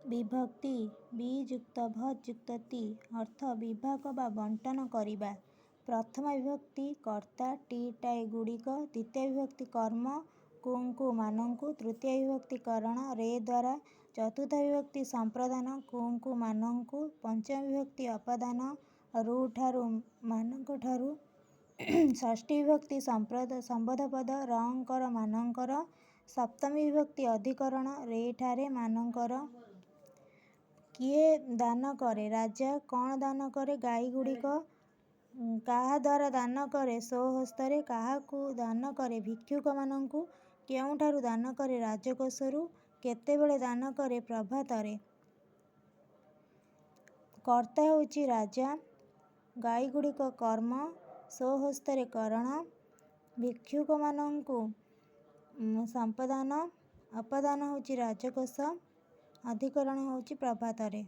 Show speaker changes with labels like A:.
A: ବିଭକ୍ତି ବି ଯୁକ୍ତ ଭ ଯୁକ୍ତ ତି ଅର୍ଥ ବିଭାଗ ବା ବଣ୍ଟନ କରିବା। ପ୍ରଥମ ବିଭକ୍ତି କର୍ତ୍ତା ଟି ଟାଏ ଗୁଡ଼ିକ, ଦ୍ୱିତୀୟ ବିଭକ୍ତି କର୍ମ କୁଙ୍କୁ ମାନଙ୍କୁ, ତୃତୀୟ ବିଭକ୍ତି କରଣ ରେ ଦ୍ୱାରା, ଚତୁର୍ଥ ବିଭକ୍ତି ସମ୍ପ୍ରଦାନ କୁଙ୍କୁ ମାନଙ୍କୁ, ପଞ୍ଚମ ବିଭକ୍ତି ଅପାଦାନ ରୁ ଠାରୁ ମାନଙ୍କ ଠାରୁ, ଷଷ୍ଠୀ ବିଭକ୍ତି ସମ୍ବୋଧ ପଦ ରଙ୍କର ମାନଙ୍କର, ସପ୍ତମୀ ବିଭକ୍ତି ଅଧିକରଣ ରେ ଠାରେ ମାନଙ୍କର। କିଏ ଦାନ କରେ? ରାଜା। କ'ଣ ଦାନ କରେ? ଗାଈ ଗୁଡ଼ିକ। କାହା ଦ୍ୱାରା ଦାନ କରେ? ସ୍ୱହସ୍ତରେ। କାହାକୁ ଦାନ କରେ? ଭିକ୍ଷୁକମାନଙ୍କୁ। କେଉଁଠାରୁ ଦାନ କରେ? ରାଜକୋଷରୁ। କେତେବେଳେ ଦାନ କରେ? ପ୍ରଭାତରେ। କର୍ତ୍ତା ହେଉଛି ରାଜା, ଗାଈଗୁଡ଼ିକ କର୍ମ, ସ୍ୱହସ୍ତରେ କରଣ, ଭିକ୍ଷୁକମାନଙ୍କୁ ସମ୍ପଦାନ, ଅପାଦାନ ହେଉଛି ରାଜକୋଷ, ଅଧିକରଣ ହେଉଛି ପ୍ରଭାତରେ।